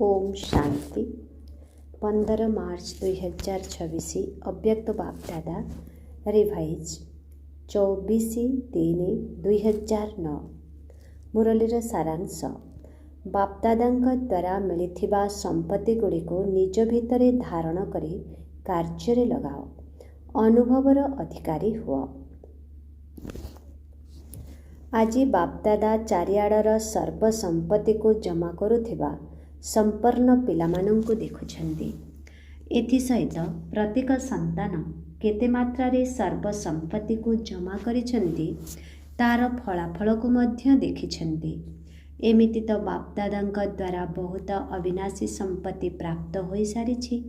ओम शांति 15 मार्च 2026 अव्यक्त बापदादा रिवाइज 24/3/2009 मुरलीर सारांश बापदादा द्वारा मिलिथिबा संपत्ति गुड़िक निज भितरे धारण करी कार्य लगाओ अनुभवर अधिकारी हुआ। आज बापदादा चारिआडर सर्वसंपत्ति को जमा करुथिबा संपन्न पिलामानंकु देखुछन्ति। एथि सहित प्रत्येक संतान केते मात्रारे सर्वसंपत्ति को जमा करिछन्ति तार फलाफल को मध्य देखिछन्ति। एमिति तो बापदादांक द्वारा बहुत अविनाशी संपत्ति प्राप्त होई सारिछि।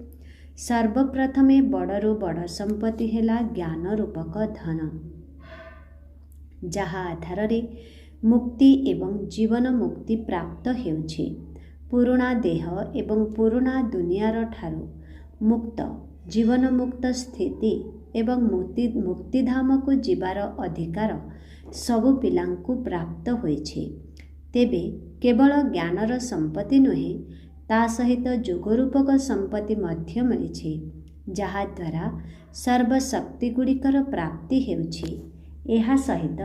सर्वप्रथमे बड़रू बड़ संपत्ति हेला ज्ञान रूपक धन, जहा आधार मुक्ति एवं जीवन मुक्ति प्राप्त हेउछि। पुराणा देह एवं पुराणा दुनियार ठारू मुक्त जीवन मुक्त स्थिति एवं मुक्तिधाम को जीवार अधिकार सबु पिलांकु प्राप्त होइछि। तेबे केवल ज्ञानर संपत्ति नुहे, ता सहित जोगरूपक संपत्ति मध्य मिलिछि, जहा द्वारा सर्वशक्ति गुड़िकर प्राप्ति हेउछि। एहा सहित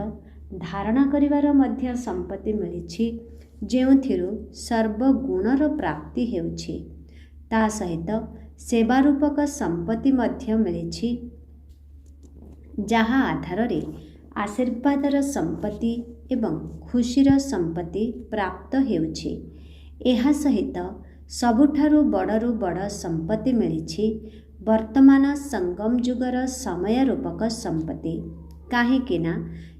धारणा करिवार मध्य संपत्ति मिलिछि, जेउथिरु सर्वगुणर प्राप्ति हेउछि। ता सहित सेवारूपक संपत्ति मध्य मिलिछि, जहा आधार आशीर्वादर संपत्ति एवं खुशीर संपत्ति प्राप्त हेउछि। एहा सहित सबुठारु बड़रू बड़ संपत्ति मिलिछि वर्तमान संगम जुगर समय रूपक संपत्ति। काहेकिना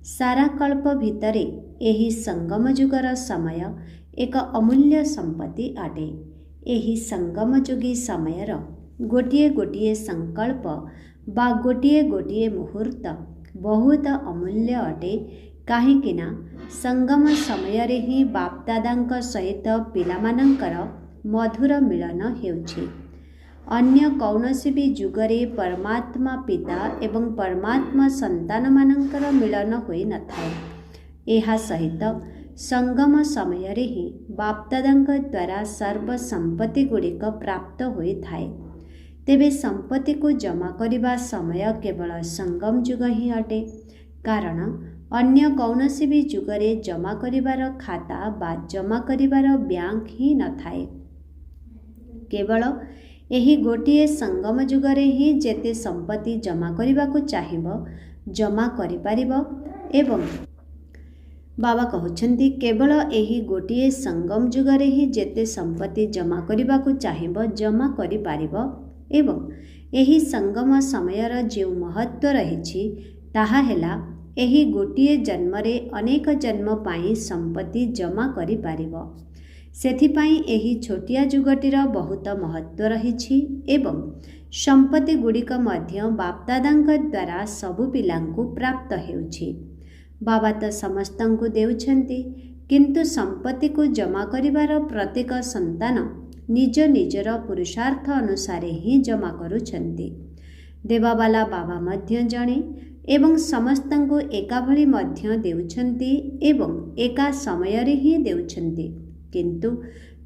सारा कल्प भितरे एही संगम जुगर समय एक अमूल्य संपत्ति अटे। एही संगम जुगी समयर गोटिए गोटिए संकल्प बा गोटिए गोटिए मुहूर्त बहुत अमूल्य अटे। काहेकिना संगम समय रे ही बापदादांक सहित पिलामानंकर मधुर मिलन हेउछि। अन्य कौनसी भी जुगरे परमात्मा पिता एवं परमात्मा संतान मानंकर मिलन होई न थाए। एहा सहित संगम समय रे ही बापदादांक द्वारा सर्व संपत्ति गुड़िक प्राप्त होई थाए। तेबे संपत्ति को जमा करिबा समय केवल संगम जुग ही अटे, कारण अन्य कौनसी भी जुगरे जमा करिबार खाता बा जमा करिबार बैंक ही न थाए। केवल एही गोटिए संगम जुगरे ही जेते संपत्ति जमा करिबाकु चाहिब जमा करि पारिबो। एवं बाबा कहउछन्ति केवल एही गोटिए संगम जुगरे ही जेते संपत्ति जमा करिबाकु चाहिब जमा करि पारिबो। एवं एही संगम समयर जे महत्व रहिछि ताहा हेला एही गोटिए जन्मरे अनेक जन्म पाई संपत्ति जमा करि पारिबो। सेथिपाई एही छोटिया जुगटीर बहुत महत्व रहिछि। एवं संपत्ति गुड़िक मध्य बापदादांक द्वारा सबु पिलांकु प्राप्त हेउछि। बाबा तो समस्तंकु देउछन्ति, किंतु संपत्ति को जमा करिवार प्रत्येक संतान निज निजर पुरुषार्थ अनुसार ही जमा करुछन्ति। देवावाला बाबा मध्य जणे एवं समस्तंकु एका भली मध्य देउछन्ति एवं एका समय रे ही देउछन्ति। किंतु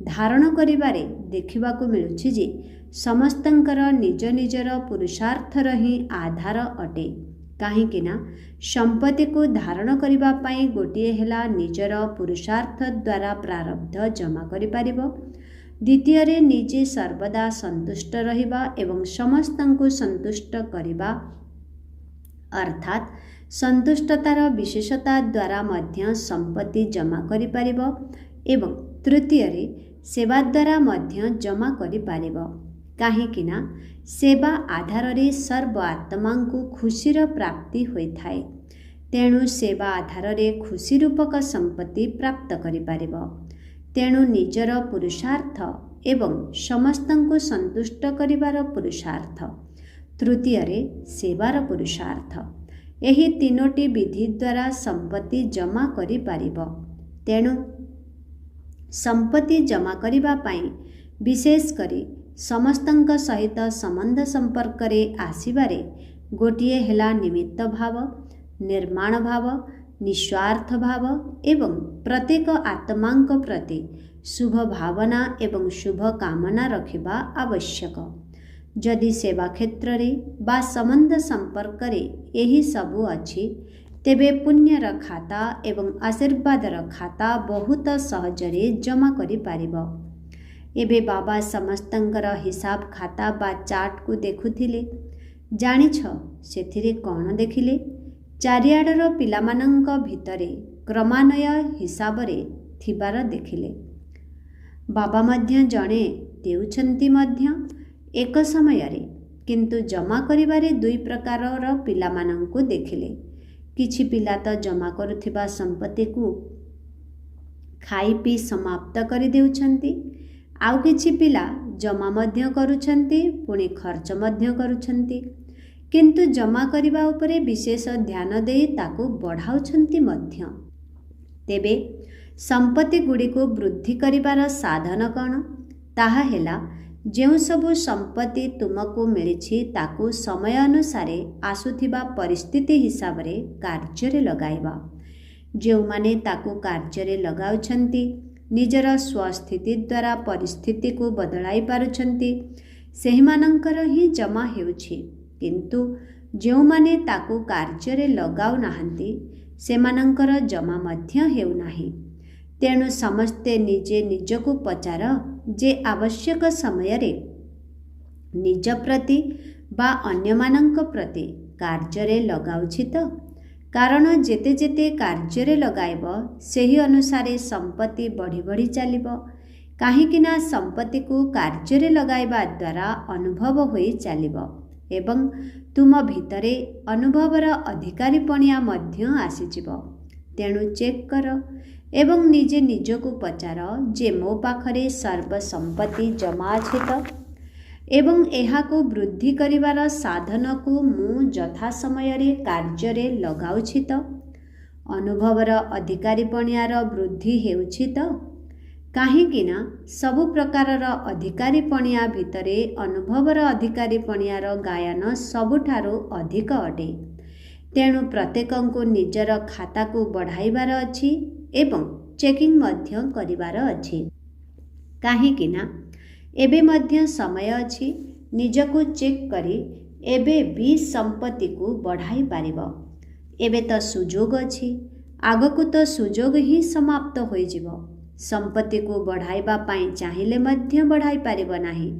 धारण करिबारे देखिबाकु मिलुछि जे समस्तंकर निज निजर पुरुषार्थर ही आधार अटे। काहेकिना संपत्ति को धारण करिबा पाई गोटिए हेला निजर पुरुषार्थ द्वारा प्रारब्ध जमा करि पारिबो। द्वितीय रे निजे सर्वदा संतुष्ट रहिबा एवं समस्तंकु संतुष्ट करिबा अर्थात संतुष्टतार विशेषता द्वारा मध्य संपत्ति जमा करि पारिबो। एवं तृतीय रे सेवा द्वारा मध्य जमा करि पारिबो। काहेकिना सेवा आधार रे सर्व आत्मांकु खुशीर प्राप्ति होई थाए। तेणु सेवा आधार रे खुशी रूपक संपत्ति प्राप्त करि पारिबो। तेणु निजर पुरुषार्थ एवं समस्तंकु संतुष्ट करिबार पुरुषार्थ, तृतीय रे सेवार पुरुषार्थ, एही तीनोटी विधि द्वारा संपत्ति जमा करि पारिबो। तेणु संपत्ति जमा करिबा पाई विशेष करी समस्तंक सहित संबंध संपर्क रे आसीबारे गोटिए हेला निमित्त भाव, निर्माण भाव, निस्वार्थ भाव एवं प्रत्येक आत्मांक प्रति शुभ भावना एवं शुभ कामना रखिबा आवश्यक। जदि सेवा क्षेत्र रे बा संबंध संपर्क रे एही सबु अछि तेबे पुण्यर खाता एवं आशीर्वादर खाता बहुत सहजरे जमा करि पारिबो। एबे बाबा समस्तंकर हिसाब खाता बा चार्ट को देखुथिले। जानिछ सेथिरे कौन देखिले? चारिआडर पिलामानंक भितरे क्रमान्वय हिसाबरे थिबार देखिले। बाबा मध्य जणे देउछन्ति मध्य एक समयरे, किंतु जमा करिबारे दुई प्रकारर पिलामानंकु देखिले। किछि पिला तो जमा करुथिबा संपत्ति को खाई पी समाप्त करि देउछन्ति, आउ किछि पिला जमा मध्य करुछन्ति पुणी खर्च मध्य करुछन्ति, किंतु जमा करिबा उपरे विशेष ध्यान देई ताकू बढ़ाउछन्ति मध्य। तेबे संपत्ति गुडी को वृद्धि करिबार साधन कौन? ताहा हेला जेउ सबु संपत्ति तुमको मिलिछि ताकू समय अनुसारे आसुथिबा परिस्थिति हिसाब रे कार्य लगाइबा। जेउ माने ताकू कार्य लगाउछन्ति निजर स्वस्थिति द्वारा परिस्थिति को बदलाई पारुछन्ति सेहि मानंकर ही जमा हेउछि, किंतु जेउ माने ताकू कार्य लगाउ नाहंती सेमानंकर जमा मध्य हेउ नाही। तेणु समस्ते निजे निजको पचार जे आवश्यक समय रे निज प्रति बा अन्य मानंक प्रति कार्य लगाउछि तो? कारण जेते जेते कार्य लगाइब सेही अनुसारे संपत्ति बढ़ी बढ़ी चलिब। काहीकिना संपत्ति को कार्य लगाइबा द्वारा अनुभव होई चलिब एवं तुम भितरे अनुभवर अधिकारी पणिया मध्य आसीजिब। तेणु चेक कर एवं निजे निजको पचार जे मो पाखरे सर्व संपत्ति जमा अछि तो एवं एहाको वृद्धि करिवार साधन को मु यथा समय रे कार्य रे लगाउछि तो? अनुभवर अधिकारी पणियार वृद्धि हेउछि तो? काहीकिना सबु प्रकारर अधिकारी पणिया भितरे अनुभवर अधिकारी पणियार गायन सबुठारो अधिक अटे। तेणु प्रत्येकंको निजर खाता को बढ़ाइबार अछि एवं चेकिंग मध्य करिबार अछि। काहीकिना एबे मध्य समय अछि निजको चेक करी एबे भी संपत्ति को बढ़ाई पारिबो। एबे तो सुजोग अछि, आगको तो सुजोग ही समाप्त होई जिवो। संपत्ति को बढ़ाइबा पाई चाहिले मध्य बढ़ाई पारिबो नाही।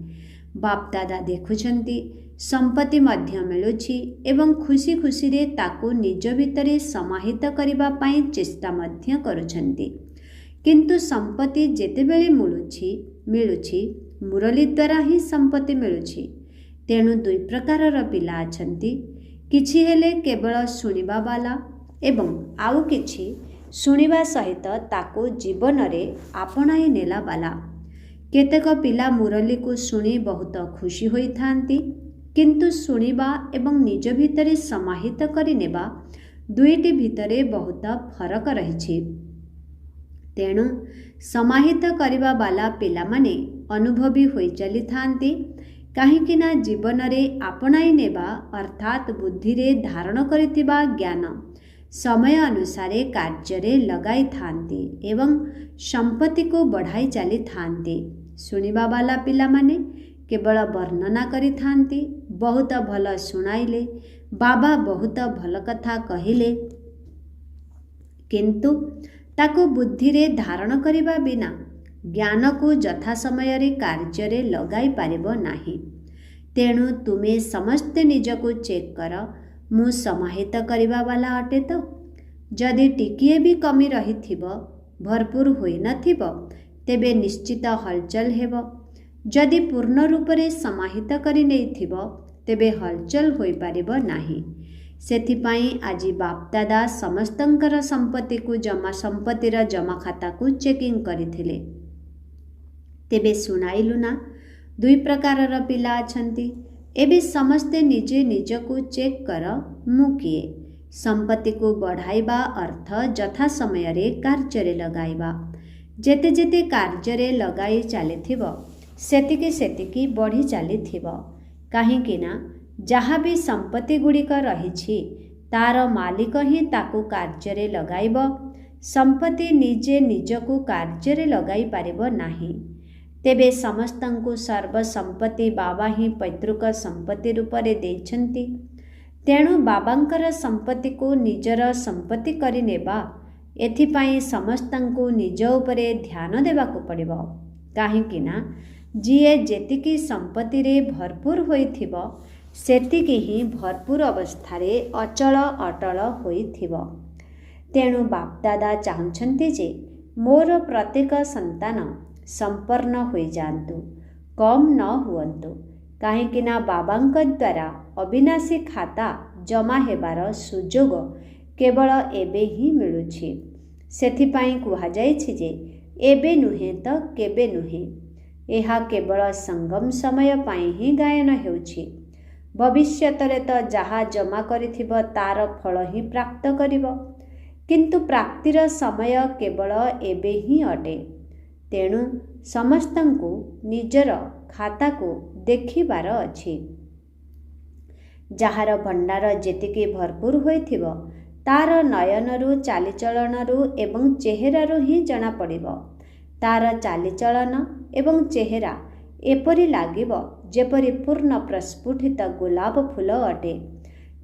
बाप दादा देखुछन्ति संपत्ति मध्य मिलुछि एवं खुशी खुशी रे ताकू निज भितरे समाहित करिबा पाई चेष्टा मध्य करुछन्ति, किंतु संपत्ति जेतेबेले मिलुछि मुरली द्वारा ही संपत्ति मिलुछि। तेणु दुई प्रकारर पिला अछन्ति, किछि हेले केवल शुणिबा वाला एवं आउ किछि शुणिबा सहित ताको जीवन रे आपणाई नेला वाला। केतेक पिला मुरली को शुणी बहुत खुशी होई थांती, किंतु शुणिबा एवं निज भितरे समाहित करि नेबा दुईटी भितरे बहुत फरक रहिछि। तेणु समाहित करिबा वाला पिला माने अनुभवी होई चली थांती, काहीकिना जीवन रे आपणाई नेबा अर्थात बुद्धि रे धारण करिथिबा ज्ञान समय अनुसारे कार्य रे लगाई थांती एवं संपत्ति को बढ़ाई चली थांती। शुणिबा वाला पिला माने केवल वर्णना करि थांती, बहुत भल सुनाइले, बाबा बहुत भल कथा कहिले, किंतु ताको बुद्धि रे धारण करिबा बिना ज्ञान को यथा समय रे कार्य रे लगाई पारिबो नाही। तेणु तुमे समस्ते निजको चेक कर, मु समाहित करिबा वाला अटे तो? जदि टिकिए भी कमी रहिथिबो, भरपूर होई नथिबो, तेबे निश्चित हलचल हेबो। जदि पूर्ण रूप रे समाहित करि नेइथिबो, तेबे हलचल होई पारिबो नाही। सेथिपाई आजि बाप दादा समस्तंकर संपत्ति को संपत्तिर जमा खाता को चेकिंग करिथिले। तेबे सुनाइलु ना दुई प्रकारर पिला अछन्ति। एबे समस्ते निजे निजको चेक कर, मु किए? संपत्ति को बढ़ाइबा अर्थ यथा समय रे कार्य रे लगाइबा। जेते जेते कार्य रे लगाई चलिथिबो सेतिकी सेतिकी बढ़ी चलिथिबो। काहीकिना जहाँ भी संपत्ति गुड़िक रहिछि तार मालिक ही ताकू कार्य रे लगाइबो। संपत्ति निजे निजकु कार्य लगाई पारिब नाही। तेबे समस्तंकु सर्वसंपत्ति बाबा ही पैतृक संपत्ति रूप में देइछन्ति। तेणु बाबांकर संपत्ति को निजर संपत्ति करि नेबा एथिपाई समस्तंकु निज उपरे ध्यान देबाकु पड़िबो। काहेकि ना जीए जेतिकी संपत्ति रे भरपूर होइथिबो सेतिकी ही भरपूर अवस्थारे अचल अटल होइथिबो। तेणु बापदादा चाहुछन्ति जे मोर प्रत्येक संतान संपन्न होई जांतु, कम न हुअन्तु। काहेकिना बाबांक द्वारा अविनाशी खाता जमा हेबार सुजोग केवल एबे ही मिलुछि। सेथिपाई कुहा जाइछि जे एबे नुहे तो केबे नुहे, एहा केवल संगम समय पाई ही गायन हेउछि। भविष्यतरे तो जहा जमा करिथिब तार फल ही प्राप्त करिब, किंतु प्राप्तिर समय केवल एबे ही अटे। तेणु समस्तंकु निजर खाता को देखिबार अछि। जहार भंडार जेतिके भरपूर होइथिब तार नयनरु चालीचलनरु एवं चेहरारु ही जना पड़िबो। तार चालीचलन एवं चेहरा एपरि लागिब जेपरि पूर्ण प्रस्फुटित गुलाब फूल अटे।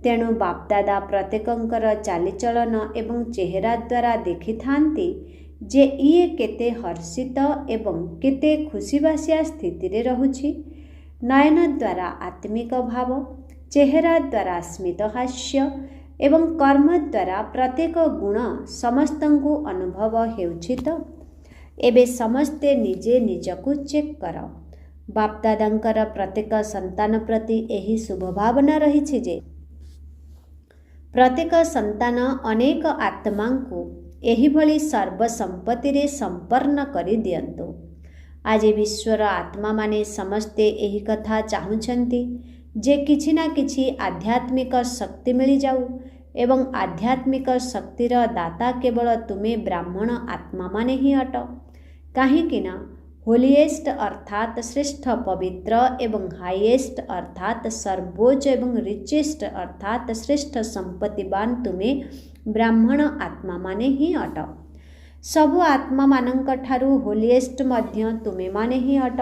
तेणु बापदादा प्रत्येकंकर चालीचलन एवं चेहरा द्वारा देखि थांती जे इए केते हर्षित एवं केते खुशीबासिया स्थिति रे रहुछि। नयन द्वारा आत्मिक भाव, चेहरा द्वारा स्मित हास्य एवं कर्म द्वारा प्रत्येक गुण समस्तंकु अनुभव हेउछि। तो एबे समस्ते निजे निजकु चेक कर। बापदादांकर प्रत्येक संतान प्रति एही शुभ भावना रहिछि जे प्रत्येक संतान अनेक आत्मांकु एही भली सर्वसंपत्ति रे संपन्न करि दियंतु। आज विश्वर आत्मा माने समस्ते एही कथा चाहुछन्ति जे किछि ना किछि आध्यात्मिक शक्ति मिली जाऊ एवं आध्यात्मिक शक्तिर दाता केवल तुमे ब्राह्मण आत्मा माने ही अट। काहेकि ना होलीएस्ट अर्थात श्रेष्ठ पवित्र एवं हाईएस्ट अर्थात सर्वोच्च एवं रिचेस्ट अर्थात श्रेष्ठ संपत्तिवान तुमे ब्राह्मण आत्मा माने ही अट। सबु आत्मा मानंक ठारू होलीएस्ट मध्य तुमे माने ही अट।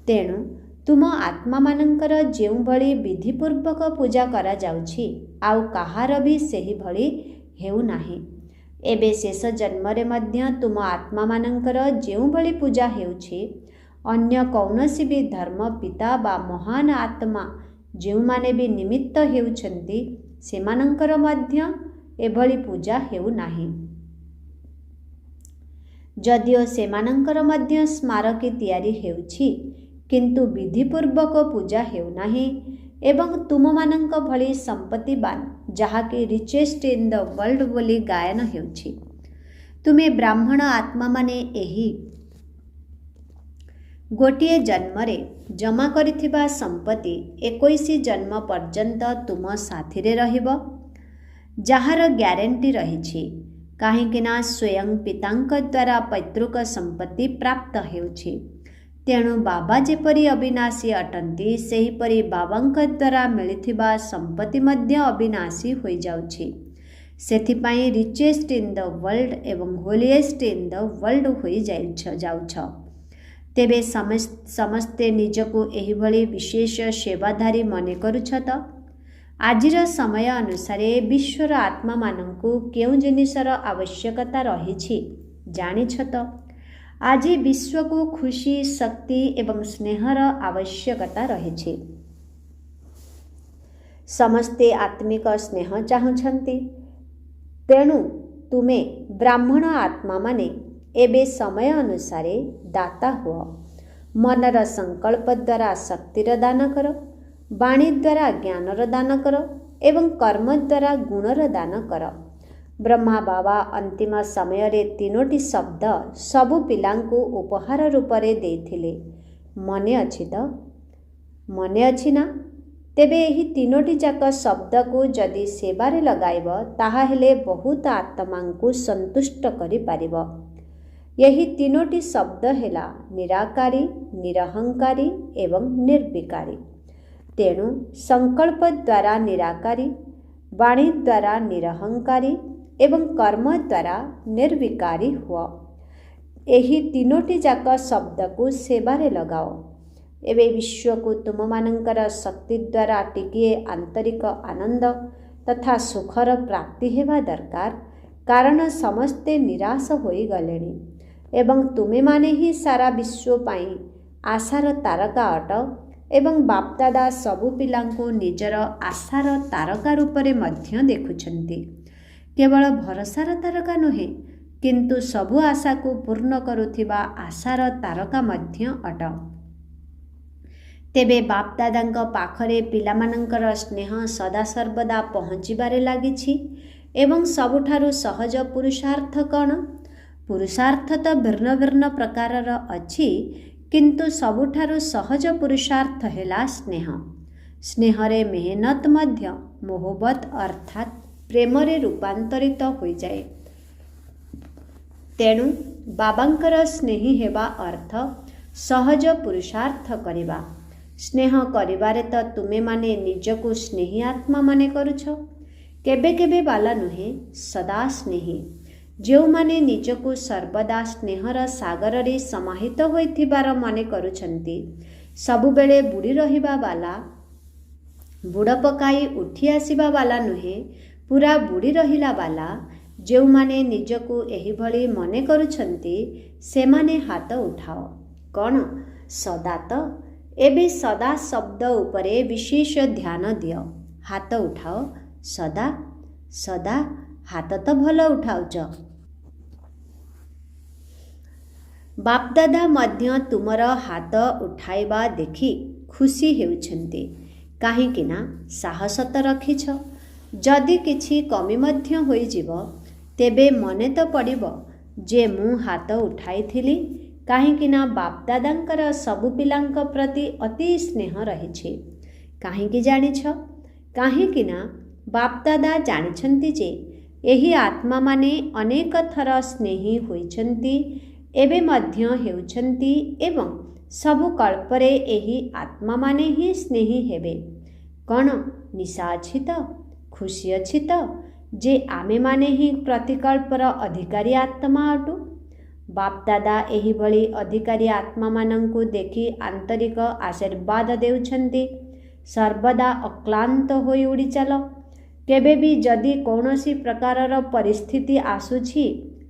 तेणु तुम आत्मा मानंकर जेउ भली विधिपूर्वक पूजा करा जाउछि आउ कहार भी सेही भली हेउ नाही। एबे शेष जन्मरे मध्य तुम आत्मा मानंकर जेउ भली पूजा हेउछि अन्य कौनसी भी धर्म पिता बा महान आत्मा जेउ माने भी निमित्त हेउछन्ति सेमानंकर मध्य एभली पूजा हेउ नाही। जदिओ सेमानंकर मध्य स्मारकी तयारी हेउछि किंतु विधिपूर्वक पूजा हेउ नाही एवं तुम मानंक भली संपत्तिवान जहाके रिचेस्ट इन द वर्ल्ड बोली गायन हेउछि। तुमे ब्राह्मण आत्मा माने एही गोटिए जन्मरे जमा करिथिबा संपत्ति 21 जन्म पर्यंत तुम साथी रे रहिबो जहार ग्यारेंटी रहिछि। काहेकिना स्वयं पितांक द्वारा पैतृक संपत्ति प्राप्त हेउछि। तेणु बाबा जेपरी अविनाशी अटंती सेहीपरि बाबांक द्वारा मिलिथिबा संपत्ति मध्य अविनाशी होई जाउछि। सेथिपाई रिचेस्ट इन द वर्ल्ड एवं होलीएस्ट इन द वर्ल्ड होई जाउछ। तेबे समस्ते निजको एही भली विशेष सेवाधारी मने करुछ त आजिर समय अनुसार विश्वर आत्मा मानंकु केउ जिनिसर आवश्यकता रहिछि जानिछ त। आज विश्व को खुशी शक्ति एवं स्नेहर आवश्यकता रहिछि। समस्ते आत्मिक स्नेह चाहुछन्ति। तेणु तुमे ब्राह्मण आत्मा माने एबे समय अनुसारे दाता हुआ। मनर संकल्प द्वारा शक्तिर दान कर, वाणी द्वारा ज्ञानर दान कर एवं कर्म द्वारा गुणर दान कर। ब्रह्मा बाबा अंतिम समय रे तीनोटी शब्द सबु पिलांकु उपहार रूप रे देइथिले। मने अछि त? मने अछि ना? तेबे एही तीनोटी जाक शब्द को जदि सेवारे लगाइब ताहा हेले बहुत आत्मांकु संतुष्ट करि पारिब। यही तीनोटी शब्द हेला निराकारी, निरहंकारी एवं निर्विकारी। तेणु संकल्प द्वारा निराकारी, वाणी द्वारा निरहंकारी ଏବଂ କର୍ମ ଦ୍ୱାରା ନିର୍ବିକାରୀ ହୁଅ। ଏହି ତିନୋଟି ଯାକ ଶବ୍ଦକୁ ସେବାରେ ଲଗାଅ। ଏବେ ବିଶ୍ୱକୁ ତୁମମାନଙ୍କର ଶକ୍ତି ଦ୍ୱାରା ଟିକିଏ ଆନ୍ତରିକ ଆନନ୍ଦ ତଥା ସୁଖର ପ୍ରାପ୍ତି ହେବା ଦରକାର, କାରଣ ସମସ୍ତେ ନିରାଶ ହୋଇଗଲେଣି ଏବଂ ତୁମେମାନେ ହିଁ ସାରା ବିଶ୍ୱ ପାଇଁ ଆଶାର ତାରକା ଅଟ ଏବଂ ବାପଦାଦା ସବୁ ପିଲାଙ୍କୁ ନିଜର ଆଶାର ତାରକା ରୂପରେ ମଧ୍ୟ ଦେଖୁଛନ୍ତି। କେବଳ ଭରସାର ତାରକା ନୁହେଁ, କିନ୍ତୁ ସବୁ ଆଶାକୁ ପୂର୍ଣ୍ଣ କରୁଥିବା ଆଶାର ତାରକା ମଧ୍ୟ ଅଟ। ତେବେ ବାପଦାଦାଙ୍କ ପାଖରେ ପିଲାମାନଙ୍କର ସ୍ନେହ ସଦାସର୍ବଦା ପହଞ୍ଚିବାରେ ଲାଗିଛି ଏବଂ ସବୁଠାରୁ ସହଜ ପୁରୁଷାର୍ଥ କ'ଣ? ପୁରୁଷାର୍ଥ ତ ଭିନ୍ନ ଭିନ୍ନ ପ୍ରକାରର ଅଛି, କିନ୍ତୁ ସବୁଠାରୁ ସହଜ ପୁରୁଷାର୍ଥ ହେଲା ସ୍ନେହ। ସ୍ନେହରେ ମେହନତ ମଧ୍ୟ ମୋହବତ ଅର୍ଥାତ୍ ପ୍ରେମରେ ରୂପାନ୍ତରିତ ହୋଇଯାଏ। ତେଣୁ ବାବାଙ୍କର ସ୍ନେହୀ ହେବା ଅର୍ଥ ସହଜ ପୁରୁଷାର୍ଥ କରିବା। ସ୍ନେହ କରିବାରେ ତ ତୁମେମାନେ ନିଜକୁ ସ୍ନେହୀ ଆତ୍ମା ମନେ କରୁଛ। କେବେ କେବେ ବାଲା ନୁହେଁ, ସଦା ସ୍ନେହୀ। ଯେଉଁମାନେ ନିଜକୁ ସର୍ବଦା ସ୍ନେହର ସାଗରରେ ସମାହିତ ହୋଇଥିବାର ମନେ କରୁଛନ୍ତି, ସବୁବେଳେ ବୁଡ଼ି ରହିବା ବାଲା, ବୁଡ଼ ପକାଇ ଉଠି ଆସିବା ବାଲା ନୁହେଁ, ପୁରା ବୁଡ଼ି ରହିଲା ବାଲା। ଯେଉଁମାନେ ନିଜକୁ ଏହିଭଳି ମନେ କରୁଛନ୍ତି, ସେମାନେ ହାତ ଉଠାଅ। କ'ଣ ସଦା ତ? ଏବେ ସଦା ଶବ୍ଦ ଉପରେ ବିଶେଷ ଧ୍ୟାନ ଦିଅ। ହାତ ଉଠାଅ। ସଦା ସଦା ହାତ ତ ଭଲ ଉଠାଉଛ। ବାପଦାଦା ମଧ୍ୟ ତୁମର ହାତ ଉଠାଇବା ଦେଖି ଖୁସି ହେଉଛନ୍ତି, କାହିଁକି ନା ସାହସ ତ ରଖିଛ। ଯଦି କିଛି କମି ମଧ୍ୟ ହୋଇଯିବ, ତେବେ ମନେ ତ ପଡ଼ିବ ଯେ ମୁଁ ହାତ ଉଠାଇଥିଲି, କାହିଁକି ନା ବାପଦାଦାଙ୍କର ସବୁ ପିଲାଙ୍କ ପ୍ରତି ଅତି ସ୍ନେହ ରହିଛି। କାହିଁକି ଜାଣିଛ? କାହିଁକି ନା ବାପଦାଦା ଜାଣିଛନ୍ତି ଯେ ଏହି ଆତ୍ମାମାନେ ଅନେକ ଥର ସ୍ନେହୀ ହୋଇଛନ୍ତି, ଏବେ ମଧ୍ୟ ହେଉଛନ୍ତି ଏବଂ ସବୁ କଳ୍ପରେ ଏହି ଆତ୍ମାମାନେ ହିଁ ସ୍ନେହୀ ହେବେ। କ'ଣ ନିଶା ଅଛି ତ? ଖୁସି ଅଛି ତ ଯେ ଆମେମାନେ ହିଁ ପ୍ରତିକଳ୍ପର ଅଧିକାରୀ ଆତ୍ମା ଅଟୁ? ବାପଦାଦା ଏହିଭଳି ଅଧିକାରୀ ଆତ୍ମାମାନଙ୍କୁ ଦେଖି ଆନ୍ତରିକ ଆଶୀର୍ବାଦ ଦେଉଛନ୍ତି। ସର୍ବଦା ଅକ୍ଳାନ୍ତ ହୋଇ ଉଡ଼ି ଚାଲ। କେବେ ବି ଯଦି କୌଣସି ପ୍ରକାରର ପରିସ୍ଥିତି ଆସୁଛି,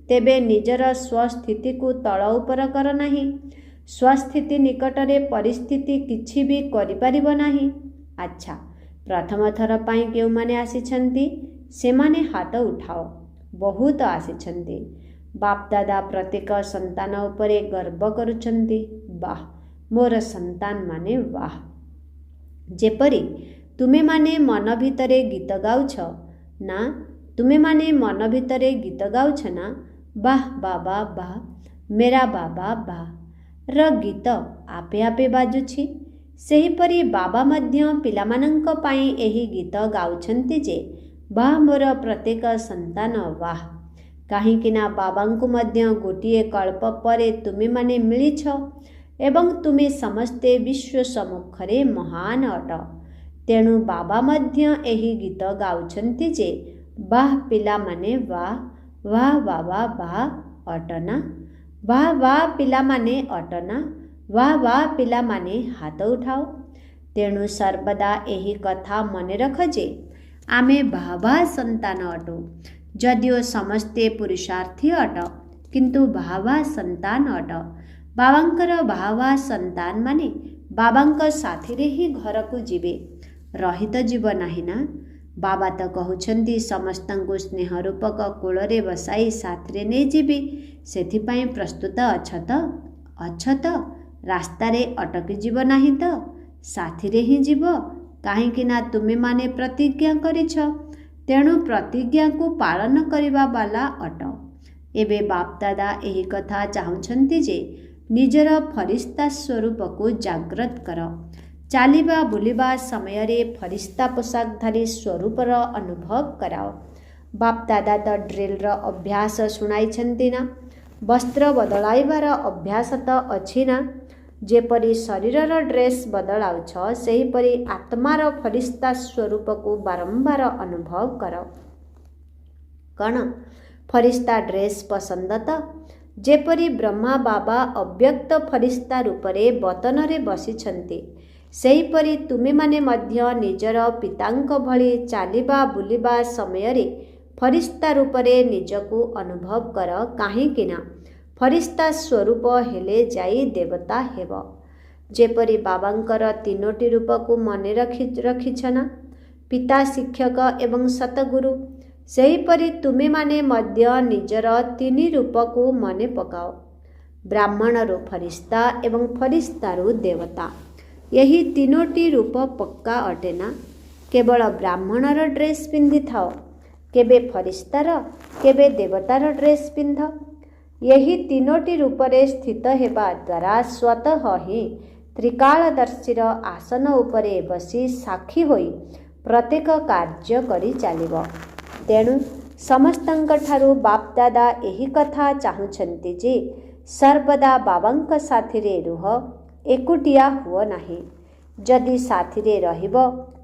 ତେବେ ନିଜର ସ୍ୱସ୍ଥିତିକୁ ତଳ ଉପର କର ନାହିଁ। ସ୍ୱସ୍ଥିତି ନିକଟରେ ପରିସ୍ଥିତି କିଛି ବି କରିପାରିବ ନାହିଁ। ଆଚ୍ଛା, ପ୍ରଥମ ଥର ପାଇଁ କେଉଁମାନେ ଆସିଛନ୍ତି, ସେମାନେ ହାତ ଉଠାଅ। ବହୁତ ଆସିଛନ୍ତି। ବାପଦାଦା ପ୍ରତ୍ୟେକ ସନ୍ତାନ ଉପରେ ଗର୍ବ କରୁଛନ୍ତି। ବାଃ, ମୋର ସନ୍ତାନମାନେ ବାଃ। ଯେପରି ତୁମେମାନେ ମନ ଭିତରେ ଗୀତ ଗାଉଛ ନା? ତୁମେମାନେ ମନ ଭିତରେ ଗୀତ ଗାଉଛ ନା? ବାଃ ବାବା ବାଃ, ମେରା ବାବା ବାଃ ର ଗୀତ ଆପେ ଆପେ ବାଜୁଛି। ସେହିପରି ବାବା ମଧ୍ୟ ପିଲାମାନଙ୍କ ପାଇଁ ଏହି ଗୀତ ଗାଉଛନ୍ତି ଯେ ବାଃ, ମୋର ପ୍ରତ୍ୟେକ ସନ୍ତାନ ବାଃ। କାହିଁକି ନା ବାବାଙ୍କୁ ମଧ୍ୟ ଗୋଟିଏ କଳ୍ପ ପରେ ତୁମେମାନେ ମିଳିଛ ଏବଂ ତୁମେ ସମସ୍ତେ ବିଶ୍ୱ ସମ୍ମୁଖରେ ମହାନ ଅଟ। ତେଣୁ ବାବା ମଧ୍ୟ ଏହି ଗୀତ ଗାଉଛନ୍ତି ଯେ ବାଃ ପିଲାମାନେ ବାଃ, ବାଃ ବାବା ବାଃ ଅଟନା, ବାଃ ବାଃ ପିଲାମାନେ ଅଟନା, ବାଃ ବାଃ ପିଲାମାନେ ହାତ ଉଠାଅ। ତେଣୁ ସର୍ବଦା ଏହି କଥା ମନେ ରଖ ଯେ ଆମେ ବାଃ ବାଃ ସନ୍ତାନ ଅଟୁ। ଯଦିଓ ସମସ୍ତେ ପୁରୁଷାର୍ଥୀ ଅଟ, କିନ୍ତୁ ବାଃ ବାଃ ସନ୍ତାନ ଅଟ। ବାବାଙ୍କର ବାଃ ବାଃ ସନ୍ତାନମାନେ ବାବାଙ୍କ ସାଥିରେ ହିଁ ଘରକୁ ଯିବେ, ରହି ତ ଯିବ ନାହିଁ ନା? ବାବା ତ କହୁଛନ୍ତି ସମସ୍ତଙ୍କୁ ସ୍ନେହ ରୂପକ କୋଳରେ ବସାଇ ସାଥିରେ ନେଇଯିବି। ସେଥିପାଇଁ ପ୍ରସ୍ତୁତ ଅଛ ତ? ଅଛ ତ? ରାସ୍ତାରେ ଅଟକି ଯିବ ନାହିଁ ତ? ସାଥିରେ ହିଁ ଯିବ, କାହିଁକି ନା ତୁମେମାନେ ପ୍ରତିଜ୍ଞା କରିଛ। ତେଣୁ ପ୍ରତିଜ୍ଞାକୁ ପାଳନ କରିବା ବାଲା ଅଟ। ଏବେ ବାପଦାଦା ଏହି କଥା ଚାହୁଁଛନ୍ତି ଯେ ନିଜର ଫରିସ୍ତା ସ୍ୱରୂପକୁ ଜାଗ୍ରତ କର। ଚାଲିବା ବୁଲିବା ସମୟରେ ଫରିସ୍ତା ପୋଷାକଧାରୀ ସ୍ୱରୂପର ଅନୁଭବ କରାଅ। ବାପଦାଦା ତ ଡ୍ରିଲର ଅଭ୍ୟାସ ଶୁଣାଇଛନ୍ତି ନା? ବସ୍ତ୍ର ବଦଳାଇବାର ଅଭ୍ୟାସ ତ ଅଛି ନା? ଯେପରି ଶରୀରର ଡ୍ରେସ୍ ବଦଳାଉଛ, ସେହିପରି ଆତ୍ମାର ଫରିସ୍ତା ସ୍ୱରୂପକୁ ବାରମ୍ବାର ଅନୁଭବ କ'ଣ ଫରିସ୍ତା ଡ୍ରେସ୍ ପସନ୍ଦ ତ? ଯେପରି ବ୍ରହ୍ମା ବାବା ଅବ୍ୟକ୍ତ ଫରିସ୍ତା ରୂପରେ ବତନରେ ବସିଛନ୍ତି, ସେହିପରି ତୁମେମାନେ ମଧ୍ୟ ନିଜର ପିତାଙ୍କ ଭଳି ଚାଲିବା ବୁଲିବା ସମୟରେ ଫରିସ୍ତା ରୂପରେ ନିଜକୁ ଅନୁଭବ କର। କାହିଁକି ନା ଫରିସ୍ତା ସ୍ୱରୂପ ହେଲେ ଯାଇ ଦେବତା ହେବ। ଯେପରି ବାବାଙ୍କର 3ଟି ରୂପକୁ ମନେ ରଖିଛ ନା, ପିତା, ଶିକ୍ଷକ ଏବଂ ସତଗୁରୁ, ସେହିପରି ତୁମେମାନେ ମଧ୍ୟ ନିଜର 3 ରୂପକୁ ମନେ ପକାଅ। ବ୍ରାହ୍ମଣରୁ ଫରିସ୍ତା ଏବଂ ଫରିସ୍ତାରୁ ଦେବତା। ଏହି 3ଟି ରୂପ ପକ୍କା ଅଟେ ନା? କେବଳ ବ୍ରାହ୍ମଣର ଡ୍ରେସ୍ ପିନ୍ଧିଥାଅ, କେବେ ଫରିସ୍ତାର, କେବେ ଦେବତାର ଡ୍ରେସ୍ ପିନ୍ଧ। ଏହି 3ଟି ରୂପରେ ସ୍ଥିତ ହେବା ଦ୍ୱାରା ସ୍ୱତଃ ହିଁ ତ୍ରିକାଳଦର୍ଶୀର ଆସନ ଉପରେ ବସି ସାକ୍ଷୀ ହୋଇ ପ୍ରତ୍ୟେକ କାର୍ଯ୍ୟ କରି ଚାଲିବ। ତେଣୁ ସମସ୍ତଙ୍କଠାରୁ ବାପଦାଦା ଏହି କଥା ଚାହୁଁଛନ୍ତି ଯେ ସର୍ବଦା ବାବାଙ୍କ ସାଥିରେ ରୁହ, ଏକୁଟିଆ ହୁଅ ନାହିଁ। ଯଦି ସାଥିରେ ରହିବ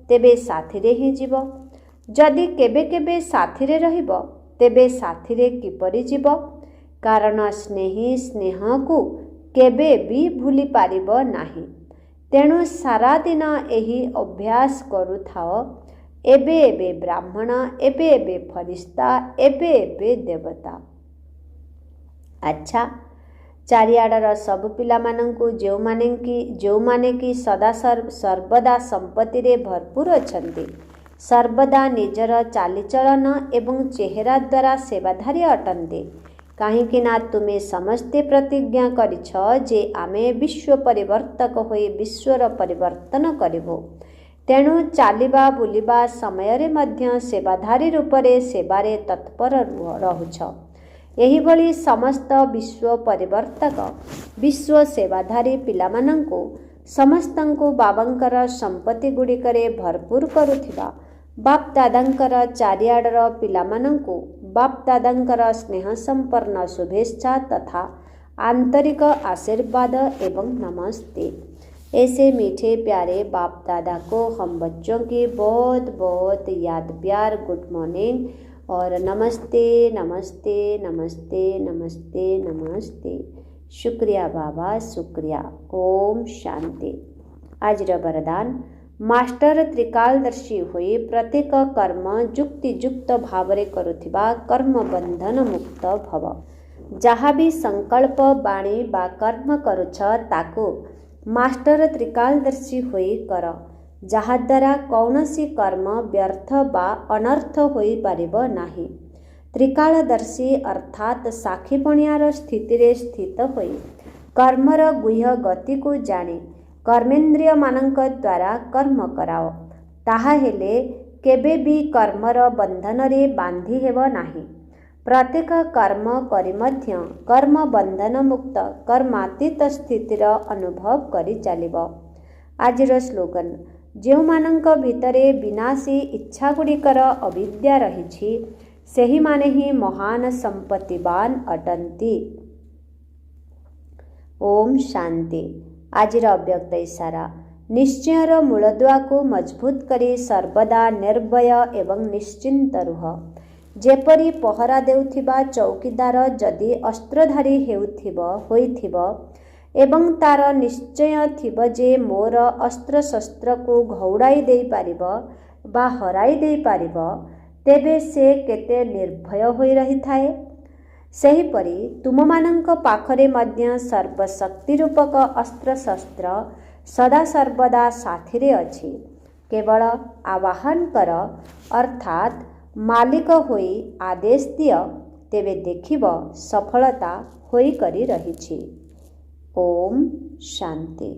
ତେବେ ସାଥିରେ ହିଁ ଯିବ। ଯଦି କେବେ କେବେ ସାଥିରେ ରହିବ ତେବେ ସାଥିରେ କିପରି ଯିବ? କାରଣ ସ୍ନେହୀ ସ୍ନେହକୁ କେବେ ବି ଭୁଲି ପାରିବ ନାହିଁ। ତେଣୁ ସାରାଦିନ ଏହି ଅଭ୍ୟାସ କରୁଥାଅ, ଏବେ ଏବେ ବ୍ରାହ୍ମଣ, ଏବେ ଏବେ ଫରିସ୍ତା, ଏବେ ଏବେ ଦେବତା। ଆଚ୍ଛା, ଚାରିଆଡ଼ର ସବୁ ପିଲାମାନଙ୍କୁ ଯେଉଁମାନେ କି ସର୍ବଦା ସମ୍ପତ୍ତିରେ ଭରପୁର ଅଛନ୍ତି, ସର୍ବଦା ନିଜର ଚାଲିଚଳନ ଏବଂ ଚେହେରା ଦ୍ୱାରା ସେବାଧାରୀ ଅଟନ୍ତି। କାହିଁକି ନା ତୁମେ ସମସ୍ତେ ପ୍ରତିଜ୍ଞା କରିଛ ଯେ ଆମେ ବିଶ୍ୱ ପରିବର୍ତ୍ତକ ହୋଇ ବିଶ୍ୱର ପରିବର୍ତ୍ତନ କରିବୁ। ତେଣୁ ଚାଲିବା ବୁଲିବା ସମୟରେ ମଧ୍ୟ ସେବାଧାରୀ ରୂପରେ ସେବାରେ ତତ୍ପର ରହୁଛ। ଏହିଭଳି ସମସ୍ତ ବିଶ୍ୱ ପରିବର୍ତ୍ତକ, ବିଶ୍ୱ ସେବାଧାରୀ ପିଲାମାନଙ୍କୁ, ସମସ୍ତଙ୍କୁ ବାବାଙ୍କର ସମ୍ପତ୍ତି ଗୁଡ଼ିକରେ ଭରପୁର କରୁଥିବା ବାପଦାଦାଙ୍କର ଚାରିଆଡ଼ର ପିଲାମାନଙ୍କୁ ବାପଦାଦାଙ୍କର ସ୍ନେହ ସମ୍ପନ୍ନ शुभेच्छा तथा आंतरिक आशीर्वाद एवं नमस्ते। ऐसे मीठे प्यारे बाप दादा को हम बच्चों की बहुत बहुत याद प्यार गुड मॉर्निंग और नमस्ते नमस्ते नमस्ते नमस्ते नमस्ते। शुक्रिया बाबा, शुक्रिया। ओम शांति। आज वरदान मास्टर त्रिकालदर्शी हुई प्रत्येक कर्म जुक्तियुक्त भावरे करुथिबा कर्म बंधन मुक्त भव। जहाँ भी संकल्प बाणी बा कर्म करुछ ताकू मास्टर त्रिकालदर्शी हुई कर, जहाँ द्वारा कौनसी कर्म व्यर्थ बा अनर्थ होई पारिबो नाही। त्रिकालदर्शी अर्थात साक्षीपणियार स्थिति रे स्थित होई कर्मर गुह्य गति को जानी कर्मेन्द्रिय मानक द्वारा कर्म कराओ, ताहा हेले केबे भी कर्मर बंधन रे बांधी हेबो नाही। प्रत्येक कर्म करी मध्य कर्म बंधन मुक्त कर्मातीत स्थितिर अनुभव करी चलिबो। आजिर स्लोगन, जेउ मानक भितरे विनाशी इच्छा गुड़िकर अविद्या रहिछि सेहि माने ही महान संपत्तिवान अटंती। ओम शांति। आजिर अव्यक्त इशारा, निश्चयर मूलदुआ को मजबूत करी सर्वदा निर्भय एवं निश्चिंत रुह। जेपरी पहरा देउथिबा चौकीदार जदि अस्त्रधारी होइथिबो एवं तार निश्चय थिबो जे मोर अस्त्र शस्त्र को घौड़ाई दे पारिबो बा हराई दे पारिबो, तेबे से केते निर्भय होई रही थाए। सेहीपरि तुममानंक पाखरे मध्य सर्वशक्ति रूपक अस्त्र शस्त्र सदा सर्वदा साथिरे अछि। केवल आवाहन कर अर्थात मालिक होई आदेश दियो, तेबे देखिब सफलता होई करी रहिछि। ओम शांति।